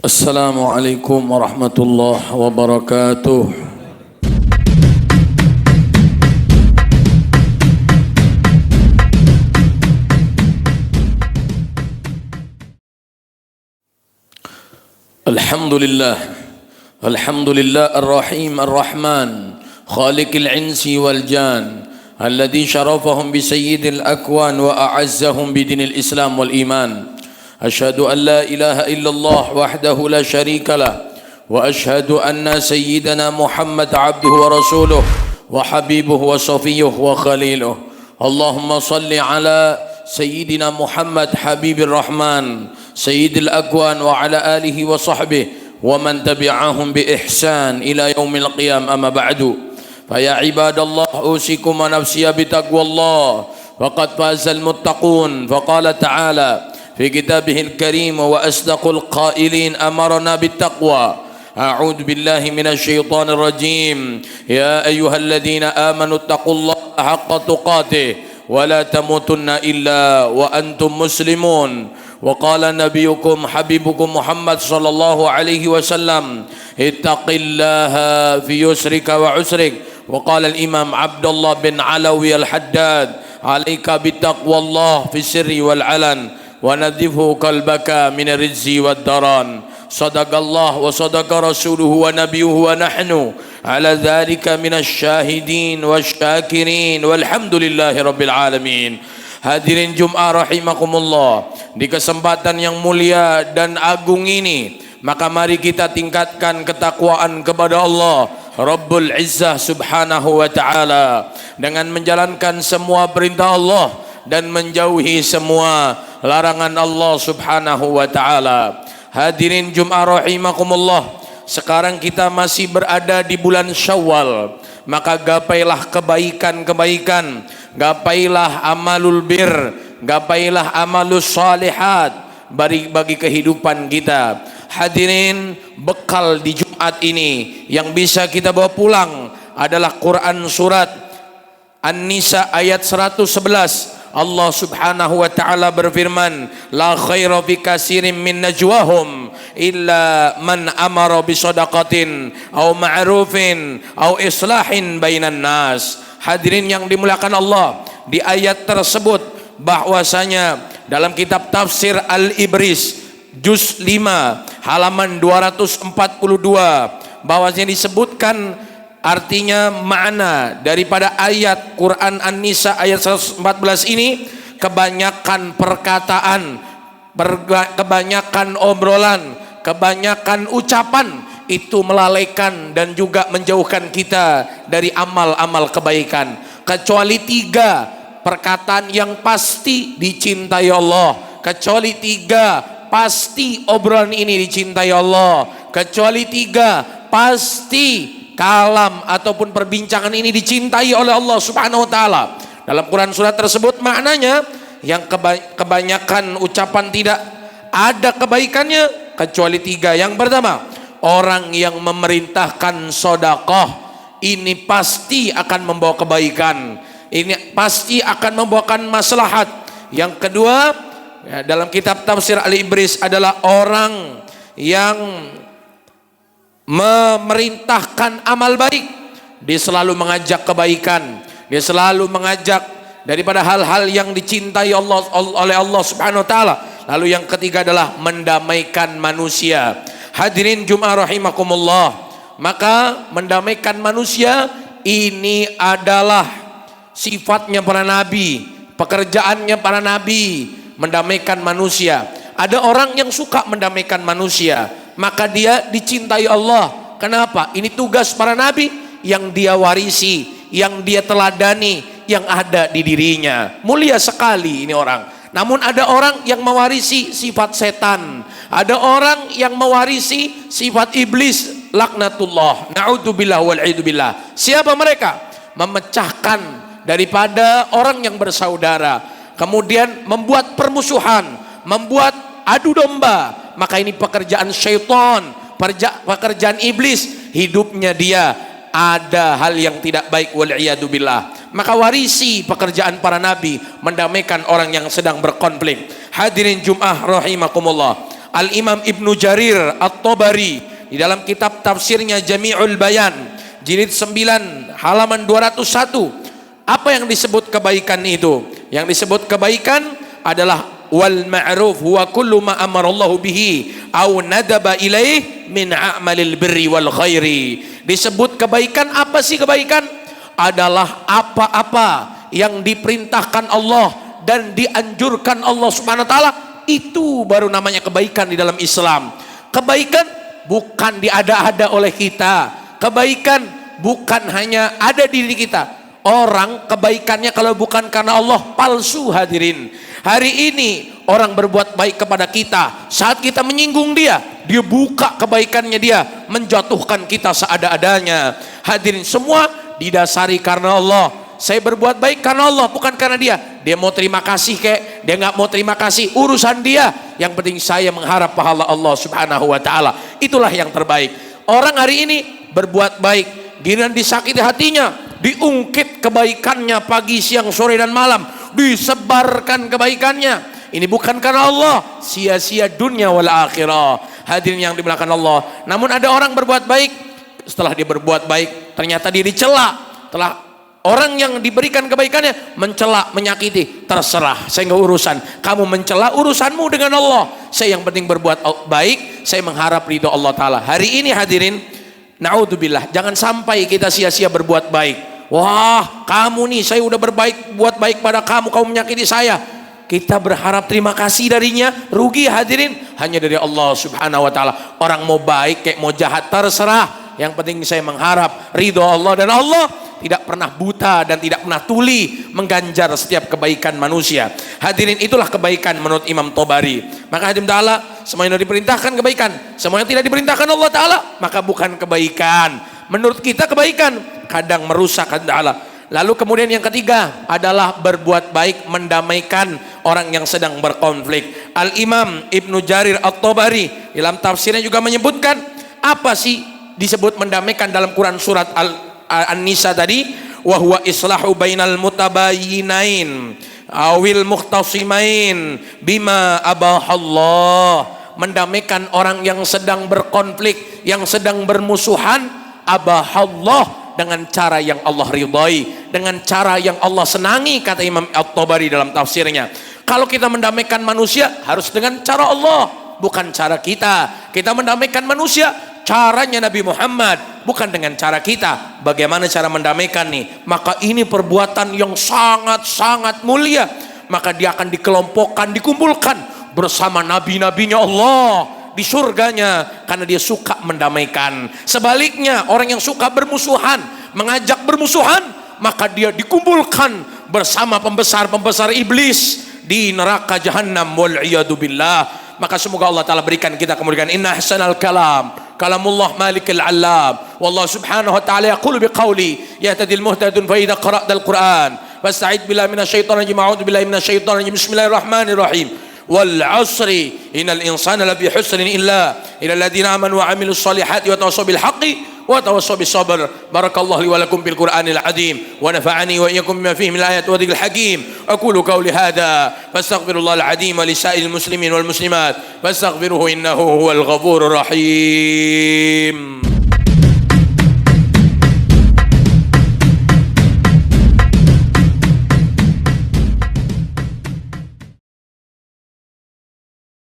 Assalamualaikum warahmatullahi wabarakatuh. Alhamdulillah ar-rahim ar-rahman khaliqil insi wal jan alladhi syarafahum bi sayyidil akwan wa a'azzahum bi dinil islam wal iman. أشهد أن لا إله إلا الله وحده لا شريك له وأشهد أن سيدنا محمد عبده ورسوله وحبيبه وصفيه وخليله. اللهم صل على سيدنا محمد حبيب الرحمن سيد الأكوان وعلى آله وصحبه ومن تبعهم بإحسان إلى يوم القيامة. أما بعد فيا عباد الله أوصيكم ونفسي بتقوى الله وقد فاز المتقون. فقال تعالى في كتابه الكريم وأصدق القائلين أمرنا بالتقوى. أعوذ بالله من الشيطان الرجيم. يا أيها الذين آمنوا اتقوا الله حق تقاته ولا تموتن إلا وأنتم مسلمون. وقال نبيكم حبيبكم محمد صلى الله عليه وسلم اتق الله في يسرك وعسرك. وقال الإمام عبد الله بن علوي الحداد عليك بتقوى الله في السر والعلن ونذفه قلبك من الرجز والضران. صدق الله وصدق رسوله ونبيه ونحن على ذلك من الشاهدين والشاكرين والحمد لله رب العالمين. Hadirin Jum'ah rahimakumullah, di kesempatan yang mulia dan agung ini maka mari kita tingkatkan ketakwaan kepada Allah Rabbul Izzah subhanahu wa ta'ala dengan menjalankan semua perintah Allah dan menjauhi semua larangan Allah subhanahu wa ta'ala. Hadirin Jum'ah rahimakumullah, sekarang kita masih berada di bulan Syawal, maka gapailah kebaikan-kebaikan, gapailah amalul bir, gapailah amalus salihat bagi kehidupan kita. Hadirin, bekal di Jumat ini yang bisa kita bawa pulang adalah Quran surat An-Nisa ayat 111. Allah subhanahu wa ta'ala berfirman, la khaira fi katsirin min najwahum illa man amara bi shadaqatin aw ma'rufin aw islahin bainan nas. Hadirin yang dimuliakan Allah, di ayat tersebut bahwasanya dalam kitab tafsir Al-Ibris juz 5 halaman 242 bahwasanya disebutkan artinya makna daripada ayat Quran An-Nisa ayat 114 ini, kebanyakan perkataan, kebanyakan obrolan, kebanyakan ucapan itu melalaikan dan juga menjauhkan kita dari amal-amal kebaikan, kecuali 3 perkataan yang pasti dicintai Allah, kecuali 3 pasti obrolan ini dicintai Allah, kecuali 3 pasti kalam ataupun perbincangan ini dicintai oleh Allah subhanahu wa ta'ala. Dalam Quran surat tersebut maknanya yang kebanyakan ucapan tidak ada kebaikannya kecuali 3. Yang pertama, orang yang memerintahkan sedekah, ini pasti akan membawa kebaikan, ini pasti akan membawakan maslahat. Yang kedua, dalam kitab tafsir Al-Ibris adalah orang yang memerintahkan amal baik, dia selalu mengajak kebaikan, dia selalu mengajak daripada hal-hal yang dicintai Allah oleh Allah subhanahu wa ta'ala. Lalu yang ketiga adalah mendamaikan manusia. Hadirin Jum'ah rahimakumullah, maka mendamaikan manusia ini adalah sifatnya para nabi, pekerjaannya para nabi, mendamaikan manusia. Ada orang yang suka mendamaikan manusia, maka dia dicintai Allah. Kenapa? Ini tugas para nabi yang dia warisi, yang dia teladani, yang ada di dirinya. Mulia sekali ini orang. Namun ada orang yang mewarisi sifat setan, ada orang yang mewarisi sifat iblis, laknatullah, na'udzubillah wal'idzubillah. Siapa mereka? Memecahkan daripada orang yang bersaudara, kemudian membuat permusuhan, membuat adu domba. Maka ini pekerjaan syaitan, pekerjaan iblis. Hidupnya dia ada hal yang tidak baik, wal'iyadu billah. Maka warisi pekerjaan para nabi mendamaikan orang yang sedang berkonflik. Hadirin Jum'ah rahimakumullah, Al-Imam Ibnu Jarir At-Tabari di dalam kitab tafsirnya Jami'ul Bayan jilid 9 halaman 201, apa yang disebut kebaikan itu? Yang disebut kebaikan adalah wal ma'ruf huwa kullu ma amarallahu bihi au nadaba ilaih min a'malil birri wal khairi. Disebut kebaikan, apa sih kebaikan? Adalah apa-apa yang diperintahkan Allah dan dianjurkan Allah Subhanahu wa taala, itu baru namanya kebaikan di dalam Islam. Kebaikan bukan diada-ada oleh kita. Kebaikan bukan hanya ada di diri kita. Orang kebaikannya kalau bukan karena Allah palsu, hadirin. Hari ini orang berbuat baik kepada kita, saat kita menyinggung dia, dia buka kebaikannya, dia menjatuhkan kita seada-adanya. Hadirin, semua didasari karena Allah. Saya berbuat baik karena Allah, bukan karena dia. Dia mau terima kasih kek, dia nggak mau terima kasih, urusan dia. Yang penting saya mengharap pahala Allah Subhanahu wa taala. Itulah yang terbaik. Orang hari ini berbuat baik, giliran disakiti hatinya, diungkit kebaikannya pagi, siang, sore dan malam, disebarkan kebaikannya. Ini bukan karena Allah, sia-sia dunia wal akhirah. Hadirin yang dimuliakan Allah. Namun ada orang berbuat baik, setelah dia berbuat baik ternyata dia dicela. Telah orang yang diberikan kebaikannya mencela, menyakiti, terserah, saya nggak urusan. Kamu mencela, urusanmu dengan Allah. Saya yang penting berbuat baik, saya mengharap ridho Allah Ta'ala. Hari ini hadirin, na'udzubillah, jangan sampai kita sia-sia berbuat baik. Wah, kamu nih, saya udah buat baik pada kamu, kamu menyakiti saya. Kita berharap terima kasih darinya, rugi hadirin. Hanya dari Allah Subhanahu wa taala. Orang mau baik kayak mau jahat terserah. Yang penting saya mengharap ridho Allah, dan Allah tidak pernah buta dan tidak pernah tuli mengganjar setiap kebaikan manusia. Hadirin, itulah kebaikan menurut Imam Tabari. Maka hadirin ta'ala, semua yang diperintahkan kebaikan, semua yang tidak diperintahkan Allah Ta'ala maka bukan kebaikan. Menurut kita kebaikan, kadang merusak hadirin ta'ala. Lalu kemudian yang ketiga adalah berbuat baik mendamaikan orang yang sedang berkonflik. Al-Imam Ibnu Jarir At-Tabari dalam tafsirnya juga menyebutkan apa sih disebut mendamaikan dalam Quran surat An-Nisa tadi, wa huwa islahu bainal mutabayyinain awil muhtasimain bima abahallah. Mendamaikan orang yang sedang berkonflik, yang sedang bermusuhan, abahallah, dengan cara yang Allah ridhai, dengan cara yang Allah senangi, kata Imam At-Tabari dalam tafsirnya. Kalau kita mendamaikan manusia harus dengan cara Allah, bukan cara kita. Kita mendamaikan manusia caranya Nabi Muhammad, bukan dengan cara kita. Bagaimana cara mendamaikan nih? Maka ini perbuatan yang sangat-sangat mulia. Maka dia akan dikelompokkan, dikumpulkan bersama nabi-nabinya Allah di surganya, karena dia suka mendamaikan. Sebaliknya, orang yang suka bermusuhan, mengajak bermusuhan, maka dia dikumpulkan bersama pembesar-pembesar iblis di neraka jahanam, wal'iyadu billah. Maka semoga Allah Ta'ala berikan kita kemuliaan. Inna ahsanal kalam kalamullah malikil alam, wallahu subhanahu wa ta'ala yaqulu biqawli yahtadil muhtadun fa idha qara'tal quran fasta'id billahi minasyaitonir rajim, a'udzu billahi minasyaitonir rajim, bismillahirrahmanirrahim. Wal asri innal insana lafi husrin illa alladziina amanu wa 'amilus solihati wa tawassaw bil haqqi wa tawassaw bis sabr. Barakallahu li wa lakum bil Qur'anil 'adzim wa nafa'ani wa iyyakum bima fihi min ayati wa dhikril hakim. Aqulu qawli hadza fastaghfirullahal 'adzim wa lisa'il muslimin wal muslimat fastaghfiruhu innahu huwal ghafurur rahim.